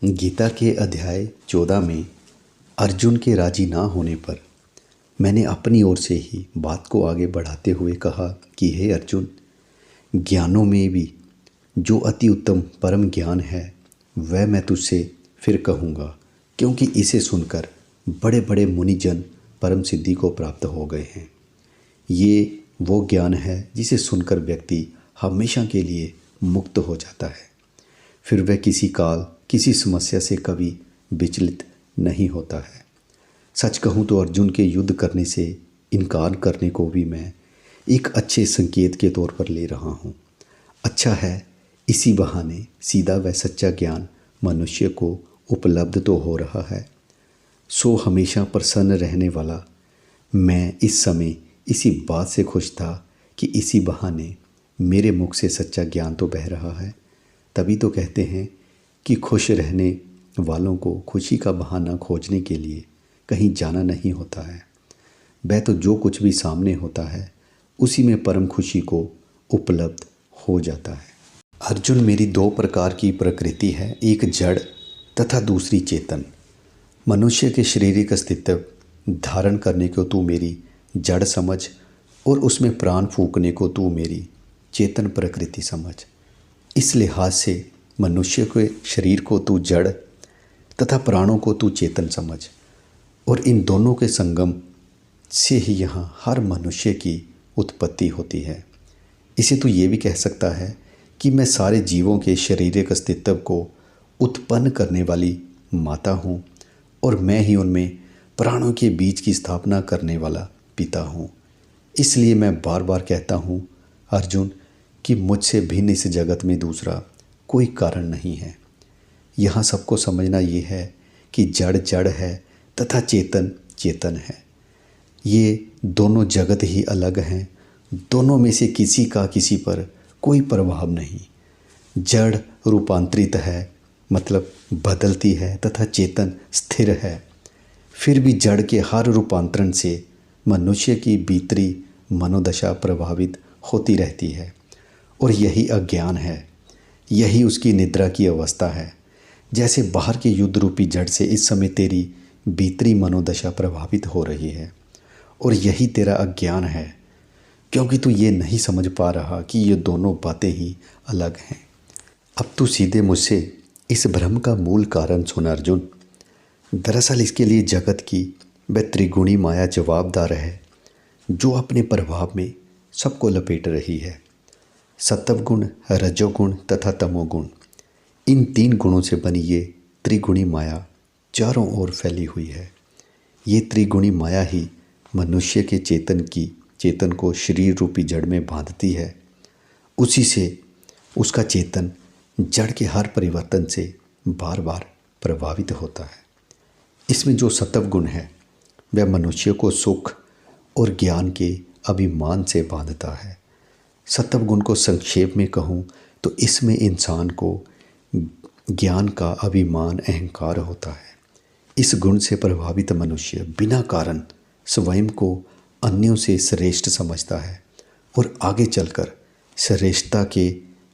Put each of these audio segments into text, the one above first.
गीता के अध्याय 14 में अर्जुन के राजी ना होने पर मैंने अपनी ओर से ही बात को आगे बढ़ाते हुए कहा कि हे अर्जुन, ज्ञानों में भी जो अति उत्तम परम ज्ञान है वह मैं तुझसे फिर कहूँगा, क्योंकि इसे सुनकर बड़े बड़े मुनिजन परम सिद्धि को प्राप्त हो गए हैं। ये वो ज्ञान है जिसे सुनकर व्यक्ति हमेशा के लिए मुक्त हो जाता है। फिर वह किसी काल किसी समस्या से कभी विचलित नहीं होता है। सच कहूँ तो अर्जुन के युद्ध करने से इनकार करने को भी मैं एक अच्छे संकेत के तौर पर ले रहा हूँ। अच्छा है, इसी बहाने सीधा व सच्चा ज्ञान मनुष्य को उपलब्ध तो हो रहा है। सो हमेशा प्रसन्न रहने वाला मैं इस समय इसी बात से खुश था कि इसी बहाने मेरे मुख से सच्चा ज्ञान तो बह रहा है। तभी तो कहते हैं कि खुश रहने वालों को खुशी का बहाना खोजने के लिए कहीं जाना नहीं होता है। वह तो जो कुछ भी सामने होता है उसी में परम खुशी को उपलब्ध हो जाता है। अर्जुन, मेरी दो प्रकार की प्रकृति है, एक जड़ तथा दूसरी चेतन। मनुष्य के शारीरिक अस्तित्व धारण करने को तू मेरी जड़ समझ और उसमें प्राण फूंकने को तू मेरी चेतन प्रकृति समझ। इस लिहाज से मनुष्य के शरीर को तू जड़ तथा प्राणों को तू चेतन समझ, और इन दोनों के संगम से ही यहाँ हर मनुष्य की उत्पत्ति होती है। इसे तू ये भी कह सकता है कि मैं सारे जीवों के शारीरिक अस्तित्व को उत्पन्न करने वाली माता हूँ और मैं ही उनमें प्राणों के बीच की स्थापना करने वाला पिता हूँ। इसलिए मैं बार बार कहता हूँ अर्जुन कि मुझसे भिन्न इस जगत में दूसरा कोई कारण नहीं है। यहाँ सबको समझना ये है कि जड़ जड़ है तथा चेतन चेतन है। ये दोनों जगत ही अलग हैं, दोनों में से किसी का किसी पर कोई प्रभाव नहीं। जड़ रूपांतरित है, मतलब बदलती है, तथा चेतन स्थिर है। फिर भी जड़ के हर रूपांतरण से मनुष्य की भीतरी मनोदशा प्रभावित होती रहती है, और यही अज्ञान है, यही उसकी निद्रा की अवस्था है। जैसे बाहर के युद्ध रूपी जड़ से इस समय तेरी भीतरी मनोदशा प्रभावित हो रही है, और यही तेरा अज्ञान है, क्योंकि तू ये नहीं समझ पा रहा कि ये दोनों बातें ही अलग हैं। अब तू सीधे मुझसे इस भ्रम का मूल कारण सुन अर्जुन। दरअसल इसके लिए जगत की वह त्रिगुणी माया जवाबदार है, जो अपने प्रभाव में सबको लपेट रही है। सत्वगुण, रजोगुण तथा तमोगुण, इन तीन गुणों से बनी ये त्रिगुणी माया चारों ओर फैली हुई है। ये त्रिगुणी माया ही मनुष्य के चेतन को शरीर रूपी जड़ में बांधती है। उसी से उसका चेतन जड़ के हर परिवर्तन से बार बार प्रभावित होता है। इसमें जो सत्वगुण है वह मनुष्य को सुख और ज्ञान के अभिमान से बांधता है। सत्वगुण को संक्षेप में कहूँ तो इसमें इंसान को ज्ञान का अभिमान अहंकार होता है। इस गुण से प्रभावित मनुष्य बिना कारण स्वयं को अन्यों से श्रेष्ठ समझता है, और आगे चलकर श्रेष्ठता के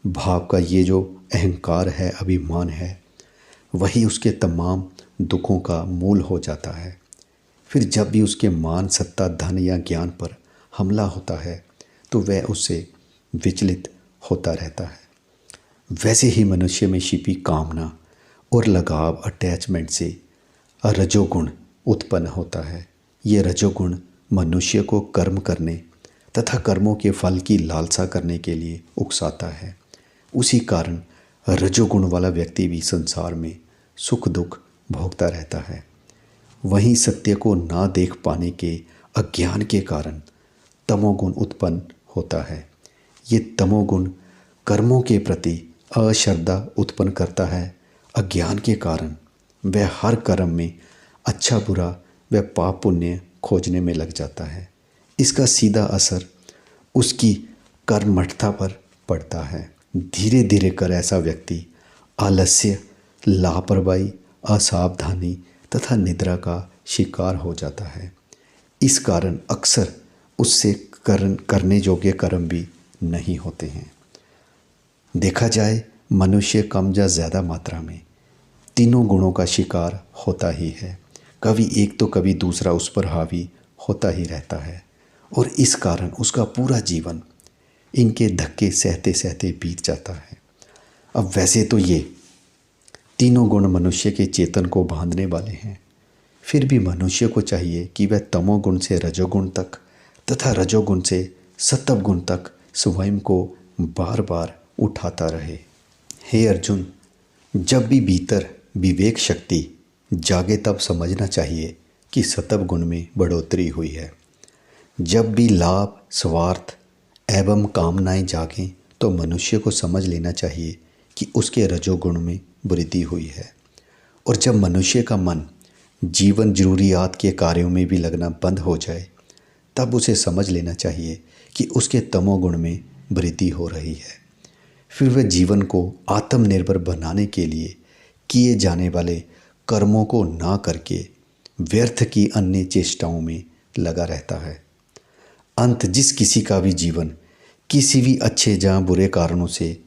भाव का ये जो अहंकार है, अभिमान है, वही उसके तमाम दुखों का मूल हो जाता है। फिर जब भी उसके मान, सत्ता, धन या ज्ञान पर हमला होता है तो वह उससे विचलित होता रहता है। वैसे ही मनुष्य में छिपी कामना और लगाव, अटैचमेंट से रजोगुण उत्पन्न होता है। ये रजोगुण मनुष्य को कर्म करने तथा कर्मों के फल की लालसा करने के लिए उकसाता है। उसी कारण रजोगुण वाला व्यक्ति भी संसार में सुख दुख भोगता रहता है। वहीं सत्य को ना देख पाने के अज्ञान के कारण तमोगुण उत्पन्न होता है। ये तमोगुण कर्मों के प्रति अश्रद्धा उत्पन्न करता है। अज्ञान के कारण वह हर कर्म में अच्छा बुरा व पाप पुण्य खोजने में लग जाता है। इसका सीधा असर उसकी कर्मठता पर पड़ता है। धीरे धीरे कर ऐसा व्यक्ति आलस्य, लापरवाही, असावधानी तथा निद्रा का शिकार हो जाता है। इस कारण अक्सर उससे करने योग्य कर्म भी नहीं होते हैं। देखा जाए मनुष्य कम या ज़्यादा मात्रा में तीनों गुणों का शिकार होता ही है। कभी एक तो कभी दूसरा उस पर हावी होता ही रहता है और इस कारण उसका पूरा जीवन इनके धक्के सहते सहते बीत जाता है। अब वैसे तो ये तीनों गुण मनुष्य के चेतन को बांधने वाले हैं, फिर भी मनुष्य को चाहिए कि वह तमोगुण से रजोगुण तक तथा रजोगुण से सत्वगुण तक स्वयं को बार बार उठाता रहे। हे अर्जुन, जब भी भीतर विवेक शक्ति जागे तब समझना चाहिए कि सत्व गुण में बढ़ोतरी हुई है। जब भी लाभ, स्वार्थ एवं कामनाएं जागें तो मनुष्य को समझ लेना चाहिए कि उसके रजोगुण में वृद्धि हुई है। और जब मनुष्य का मन जीवन जरूरियात के कार्यों में भी लगना बंद हो जाए तब उसे समझ लेना चाहिए कि उसके तमोगुण में वृद्धि हो रही है। फिर वह जीवन को आत्मनिर्भर बनाने के लिए किए जाने वाले कर्मों को ना करके व्यर्थ की अन्य चेष्टाओं में लगा रहता है। अंत जिस किसी का भी जीवन किसी भी अच्छे या बुरे कारणों से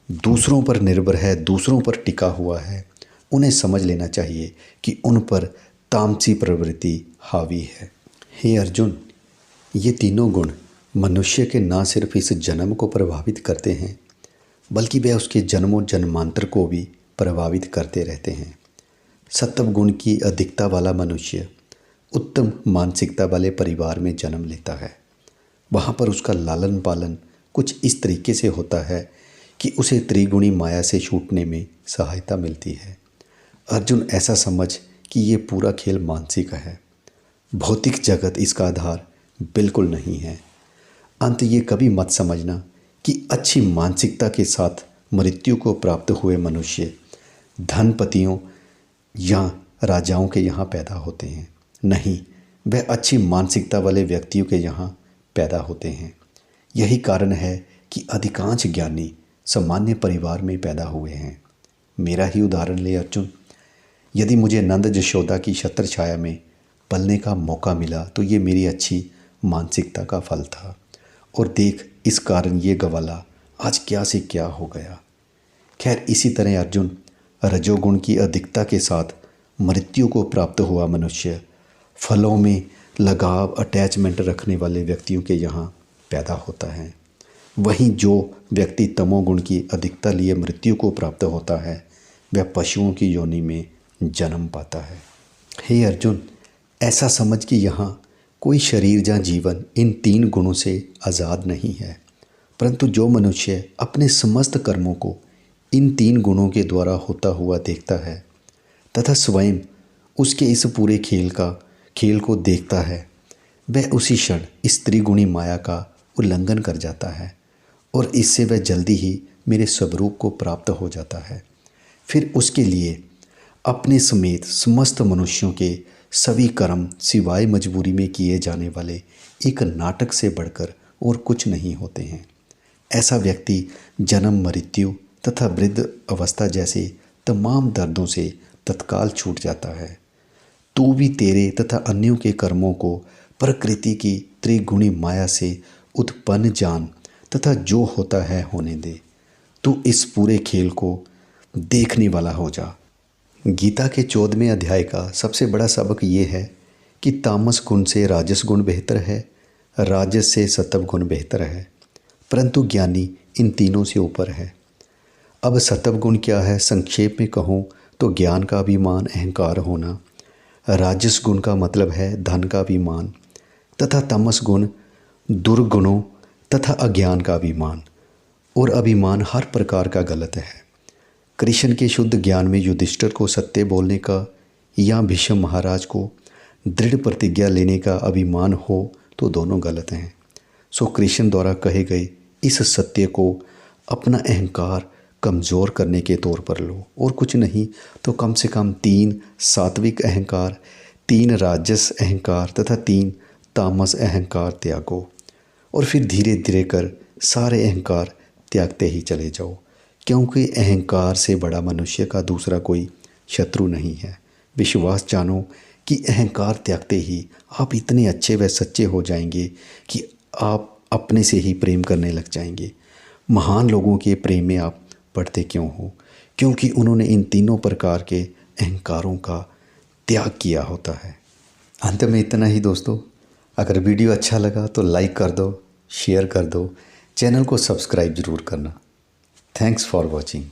दूसरों पर निर्भर है, दूसरों पर टिका हुआ है, उन्हें समझ लेना चाहिए कि उन पर तामसी प्रवृत्ति हावी है। हे अर्जुन, ये तीनों गुण मनुष्य के न सिर्फ इस जन्म को प्रभावित करते हैं बल्कि वे उसके जन्मों जन्मांतर को भी प्रभावित करते रहते हैं। सत्व गुण की अधिकता वाला मनुष्य उत्तम मानसिकता वाले परिवार में जन्म लेता है। वहाँ पर उसका लालन पालन कुछ इस तरीके से होता है कि उसे त्रिगुणी माया से छूटने में सहायता मिलती है। अर्जुन, ऐसा समझ कि ये पूरा खेल मानसिक है, भौतिक जगत इसका आधार बिल्कुल नहीं है। अंत ये कभी मत समझना कि अच्छी मानसिकता के साथ मृत्यु को प्राप्त हुए मनुष्य धनपतियों या राजाओं के यहाँ पैदा होते हैं। नहीं, वह अच्छी मानसिकता वाले व्यक्तियों के यहाँ पैदा होते हैं। यही कारण है कि अधिकांश ज्ञानी सामान्य परिवार में पैदा हुए हैं। मेरा ही उदाहरण ले अर्जुन, यदि मुझे नंद यशोदा की छत्र छाया में पलने का मौका मिला तो ये मेरी अच्छी मानसिकता का फल था। और देख, इस कारण ये गवाला आज क्या से क्या हो गया। खैर, इसी तरह अर्जुन, रजोगुण की अधिकता के साथ मृत्यु को प्राप्त हुआ मनुष्य फलों में लगाव, अटैचमेंट रखने वाले व्यक्तियों के यहाँ पैदा होता है। वहीं जो व्यक्ति तमोगुण की अधिकता लिए मृत्यु को प्राप्त होता है वह पशुओं की योनि में जन्म पाता है। हे अर्जुन, ऐसा समझ कि यहाँ कोई शरीर या जीवन इन तीन गुणों से आज़ाद नहीं है, परंतु जो मनुष्य अपने समस्त कर्मों को इन तीन गुणों के द्वारा होता हुआ देखता है तथा स्वयं उसके इस पूरे खेल को देखता है, वह उसी क्षण इस त्रिगुणी माया का उल्लंघन कर जाता है और इससे वह जल्दी ही मेरे स्वरूप को प्राप्त हो जाता है। फिर उसके लिए अपने समेत समस्त मनुष्यों के सभी कर्म सिवाय मजबूरी में किए जाने वाले एक नाटक से बढ़कर और कुछ नहीं होते हैं। ऐसा व्यक्ति जन्म, मृत्यु तथा वृद्ध अवस्था जैसे तमाम दर्दों से तत्काल छूट जाता है। तू भी तेरे तथा अन्यों के कर्मों को प्रकृति की त्रिगुणी माया से उत्पन्न जान तथा जो होता है होने दे। तू इस पूरे खेल को देखने वाला हो जा। गीता के 14वें अध्याय का सबसे बड़ा सबक ये है कि तामस गुण से राजस गुण बेहतर है, राजस से सत्व गुण बेहतर है, परंतु ज्ञानी इन तीनों से ऊपर है। अब सत्व गुण क्या है? संक्षेप में कहूँ तो ज्ञान का अभिमान, अहंकार होना। राजस गुण का मतलब है धन का अभिमान तथा तमस गुण दुर्गुणों तथा अज्ञान का अभिमान। और अभिमान हर प्रकार का गलत है। कृष्ण के शुद्ध ज्ञान में युधिष्ठिर को सत्य बोलने का या भीष्म महाराज को दृढ़ प्रतिज्ञा लेने का अभिमान हो तो दोनों गलत हैं। सो कृष्ण द्वारा कहे गए इस सत्य को अपना अहंकार कमज़ोर करने के तौर पर लो, और कुछ नहीं तो कम से कम 3 सात्विक अहंकार, 3 राजस अहंकार तथा 3 तामस अहंकार त्यागो, और फिर धीरे धीरे कर सारे अहंकार त्यागते ही चले जाओ, क्योंकि अहंकार से बड़ा मनुष्य का दूसरा कोई शत्रु नहीं है। विश्वास जानो कि अहंकार त्यागते ही आप इतने अच्छे व सच्चे हो जाएंगे कि आप अपने से ही प्रेम करने लग जाएंगे। महान लोगों के प्रेम में आप पड़ते क्यों हो? क्योंकि उन्होंने इन तीनों प्रकार के अहंकारों का त्याग किया होता है। अंत में इतना ही दोस्तों, अगर वीडियो अच्छा लगा तो लाइक कर दो, शेयर कर दो, चैनल को सब्सक्राइब ज़रूर करना। Thanks for watching.